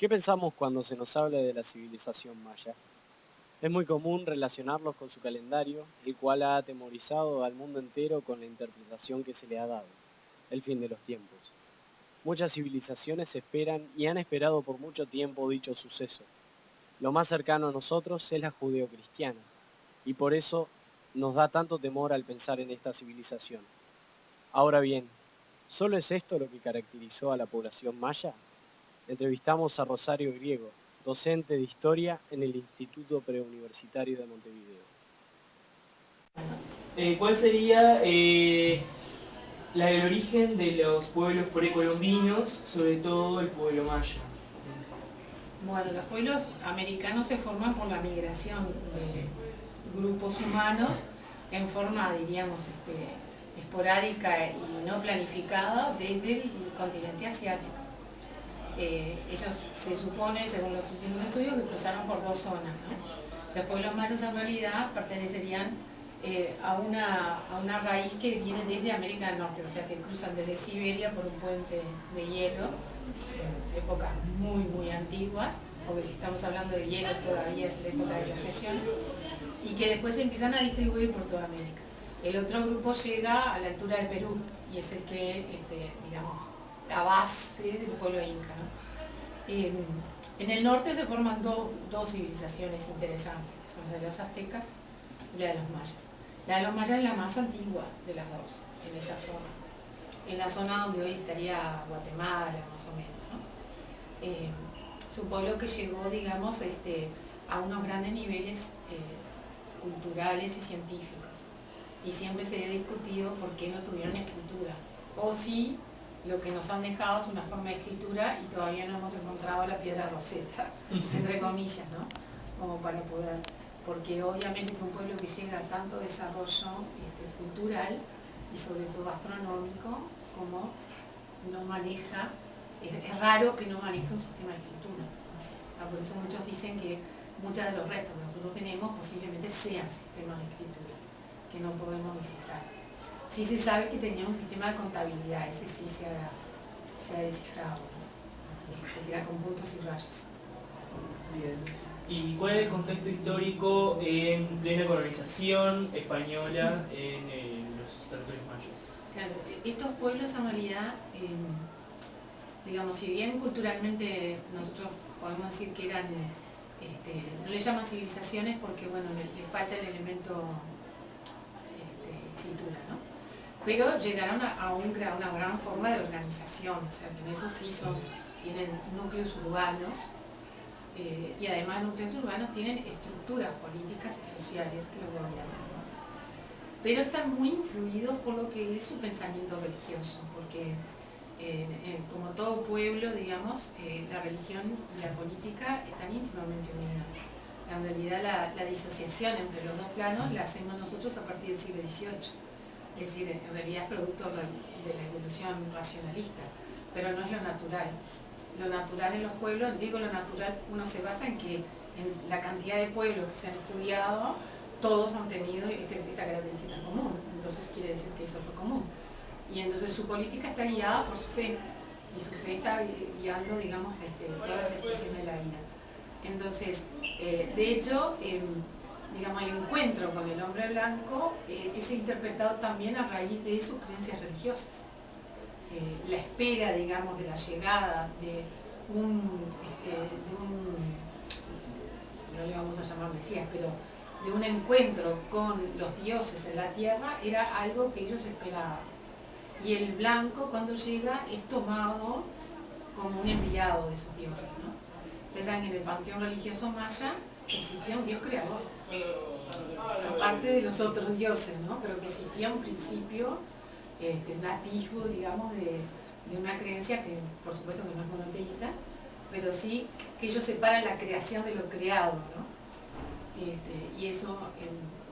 ¿Qué pensamos cuando se nos habla de la civilización maya? Es muy común relacionarlos con su calendario, el cual ha atemorizado al mundo entero con la interpretación que se le ha dado, el fin de los tiempos. Muchas civilizaciones esperan y han esperado por mucho tiempo dicho suceso. Lo más cercano a nosotros es la judeocristiana, y por eso nos da tanto temor al pensar en esta civilización. Ahora bien, ¿solo es esto lo que caracterizó a la población maya? Entrevistamos a Rosario Griego, docente de Historia en el Instituto Preuniversitario de Montevideo. ¿Cuál sería el origen de los pueblos precolombinos, sobre todo el pueblo maya? Bueno, los pueblos americanos se forman por la migración de grupos humanos en forma, diríamos, esporádica y no planificada desde el continente asiático. Ellos se supone, según los últimos estudios, que cruzaron por dos zonas, ¿no? Los pueblos mayas en realidad pertenecerían a una raíz que viene desde América del Norte, o sea que cruzan desde Siberia por un puente de hielo, en épocas muy antiguas, porque si estamos hablando de hielo todavía es la época de glaciación, y que después se empiezan a distribuir por toda América. El otro grupo llega a la altura del Perú y es el que, digamos, la base del pueblo inca, ¿no? En el norte se forman dos civilizaciones interesantes, que son la de los aztecas y la de los mayas. La de los mayas es la más antigua de las dos, en esa zona. En la zona donde hoy estaría Guatemala, más o menos, ¿no? Es un pueblo que llegó, digamos, a unos grandes niveles culturales y científicos. Y siempre se ha discutido por qué no tuvieron escritura. O si lo que nos han dejado es una forma de escritura y todavía no hemos encontrado la piedra Rosetta, entre comillas, ¿no? Como para poder, porque obviamente que un pueblo que llega a tanto desarrollo cultural y sobre todo astronómico, como no maneja, es raro que no maneje un sistema de escritura. Por eso muchos dicen que muchos de los restos que nosotros tenemos posiblemente sean sistemas de escritura, que no podemos descifrar. Sí se sabe que tenía un sistema de contabilidad, ese sí se ha descifrado, ¿no? Que era con puntos y rayas. Bien. ¿Y cuál es el contexto histórico en plena colonización española en los territorios mayas? Claro, estos pueblos en realidad, digamos, si bien culturalmente nosotros podemos decir que eran, no le llaman civilizaciones porque, bueno, le falta el elemento escritura, ¿no? Pero llegaron a una gran forma de organización, o sea que en esos sí tienen núcleos urbanos, y además núcleos urbanos tienen estructuras políticas y sociales que los gobiernan, ¿no? Pero están muy influidos por lo que es su pensamiento religioso, porque como todo pueblo, digamos, la religión y la política están íntimamente unidas. En realidad la disociación entre los dos planos la hacemos nosotros a partir del siglo XVIII. Es decir, en realidad es producto de la evolución racionalista, pero no es lo natural. Lo natural en los pueblos, digo lo natural, uno se basa en que en la cantidad de pueblos que se han estudiado, todos han tenido esta característica común, entonces quiere decir que eso es lo común. Y entonces su política está guiada por su fe, y su fe está guiando, digamos, todas las expresiones de la vida. Entonces, de hecho, digamos, el encuentro con el hombre blanco es interpretado también a raíz de sus creencias religiosas. La espera, digamos, de la llegada de no le vamos a llamar Mesías, pero de un encuentro con los dioses en la tierra era algo que ellos esperaban. Y el blanco, cuando llega, es tomado como un enviado de esos dioses, ¿no? Ustedes saben que en el panteón religioso maya existía un dios creador, aparte de los otros dioses, ¿no? Pero que existía un principio, un atisbo, digamos, de una creencia que por supuesto que no es monoteísta, pero sí que ellos separan la creación de lo creado, ¿no? Y eso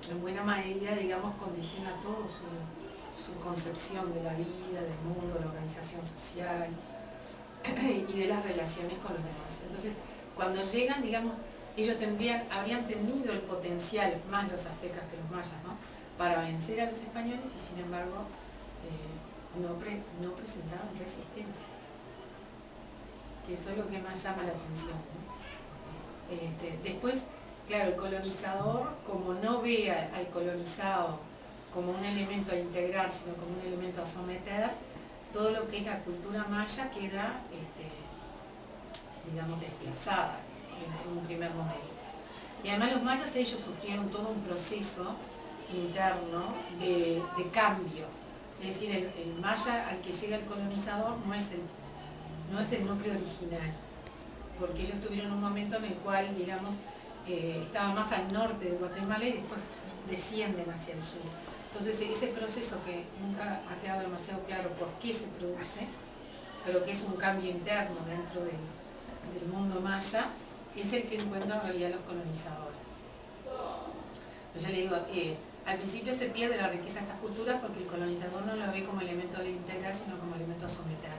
en buena medida, digamos, condiciona todo su concepción de la vida, del mundo, de la organización social y de las relaciones con los demás. Entonces, cuando llegan, digamos, ellos habrían tenido el potencial, más los aztecas que los mayas, ¿no?, para vencer a los españoles y sin embargo no presentaron resistencia. que eso es lo que más llama la atención, ¿no? Después, claro, el colonizador, como no ve al colonizado como un elemento a integrar, sino como un elemento a someter, todo lo que es la cultura maya queda, digamos, desplazada en un primer momento. Y además los mayas, ellos sufrieron todo un proceso interno de cambio. Es decir, el maya al que llega el colonizador no es el núcleo original, porque ellos tuvieron un momento en el cual, digamos, estaba más al norte de Guatemala y después descienden hacia el sur. Entonces ese proceso que nunca ha quedado demasiado claro por qué se produce, pero que es un cambio interno dentro del mundo maya, es el que encuentran en realidad los colonizadores. Yo le digo, al principio se pierde la riqueza de estas culturas porque el colonizador no lo ve como elemento de integrar, sino como elemento a someter.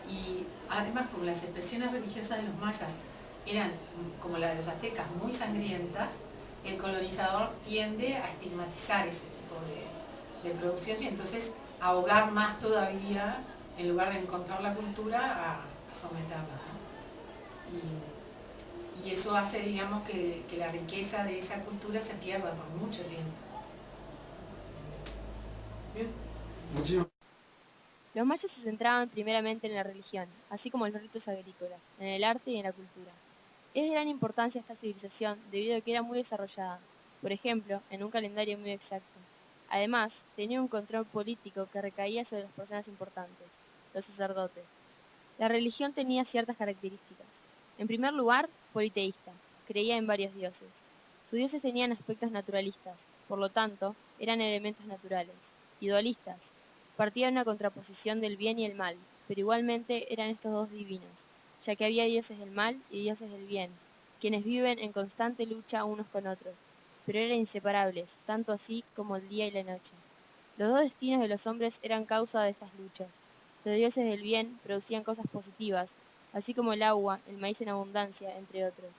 Y además, como las expresiones religiosas de los mayas eran, como la de los aztecas, muy sangrientas, el colonizador tiende a estigmatizar ese tipo de producciones y entonces a ahogar más todavía, en lugar de encontrar la cultura, a someterla, ¿no? Y eso hace, digamos, que la riqueza de esa cultura se pierda por mucho tiempo. Bien. Muchísimas. Los mayas se centraban primeramente en la religión, así como en los ritos agrícolas, en el arte y en la cultura. Es de gran importancia esta civilización debido a que era muy desarrollada, por ejemplo, en un calendario muy exacto. Además, tenía un control político que recaía sobre las personas importantes, los sacerdotes. La religión tenía ciertas características. En primer lugar, politeísta, creía en varios dioses. Sus dioses tenían aspectos naturalistas, por lo tanto, eran elementos naturales. Y dualistas, partía de una contraposición del bien y el mal, pero igualmente eran estos dos divinos, ya que había dioses del mal y dioses del bien, quienes viven en constante lucha unos con otros, pero eran inseparables, tanto así como el día y la noche. Los dos destinos de los hombres eran causa de estas luchas. Los dioses del bien producían cosas positivas, así como el agua, el maíz en abundancia, entre otros.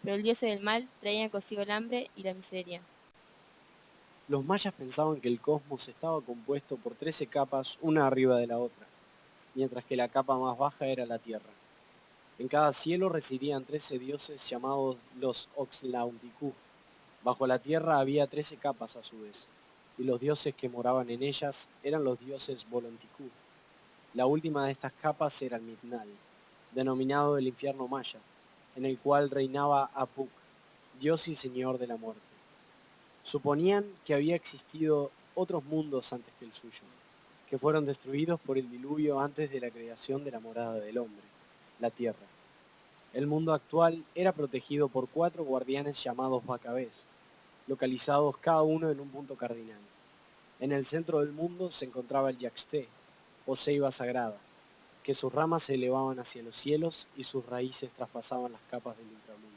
Pero el dios del mal traía consigo el hambre y la miseria. Los mayas pensaban que el cosmos estaba compuesto por 13 capas, una arriba de la otra, mientras que la capa más baja era la Tierra. En cada cielo residían 13 dioses llamados los Oxlaunticú. Bajo la Tierra había 13 capas a su vez, y los dioses que moraban en ellas eran los dioses Volonticú. La última de estas capas era el Mitnal, denominado el infierno maya, en el cual reinaba Apuk, dios y señor de la muerte. Suponían que había existido otros mundos antes que el suyo, que fueron destruidos por el diluvio antes de la creación de la morada del hombre, la tierra. El mundo actual era protegido por 4 guardianes llamados Bacabés, localizados cada uno en un punto cardinal. En el centro del mundo se encontraba el Yaxté, o ceiba sagrada, que sus ramas se elevaban hacia los cielos y sus raíces traspasaban las capas del inframundo.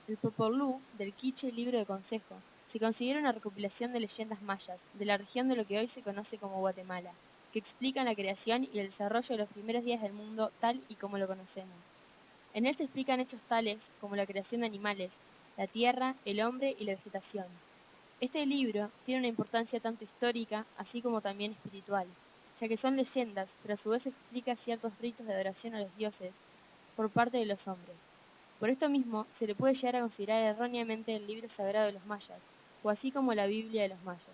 El Popol Vuh, del quiché Libro de Consejo, se considera una recopilación de leyendas mayas de la región de lo que hoy se conoce como Guatemala, que explican la creación y el desarrollo de los primeros días del mundo tal y como lo conocemos. En él se explican hechos tales como la creación de animales, la tierra, el hombre y la vegetación. Este libro tiene una importancia tanto histórica así como también espiritual, ya que son leyendas, pero a su vez explica ciertos ritos de adoración a los dioses por parte de los hombres. Por esto mismo, se le puede llegar a considerar erróneamente el libro sagrado de los mayas, o así como la Biblia de los mayas.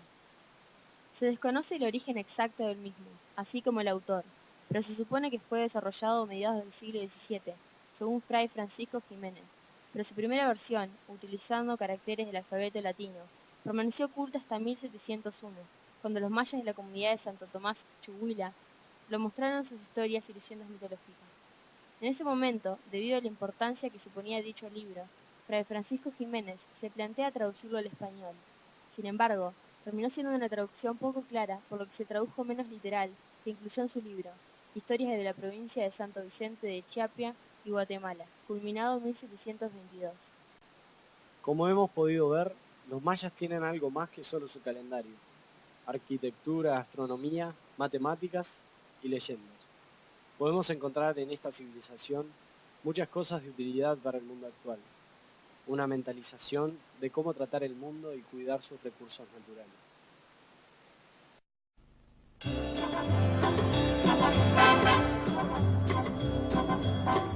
Se desconoce el origen exacto del mismo, así como el autor, pero se supone que fue desarrollado a mediados del siglo XVII, según Fray Francisco Jiménez, pero su primera versión, utilizando caracteres del alfabeto latino, permaneció oculta hasta 1701, cuando los mayas de la comunidad de Santo Tomás Chuhuila lo mostraron en sus historias y leyendas mitológicas. En ese momento, debido a la importancia que suponía dicho libro, Fray Francisco Jiménez se plantea traducirlo al español. Sin embargo, terminó siendo una traducción poco clara, por lo que se tradujo menos literal, que incluyó en su libro, Historias de la provincia de Santo Vicente de Chiapia y Guatemala, culminado en 1722. Como hemos podido ver, los mayas tienen algo más que solo su calendario: arquitectura, astronomía, matemáticas y leyendas. Podemos encontrar en esta civilización muchas cosas de utilidad para el mundo actual. Una mentalización de cómo tratar el mundo y cuidar sus recursos naturales.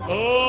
¡Oh!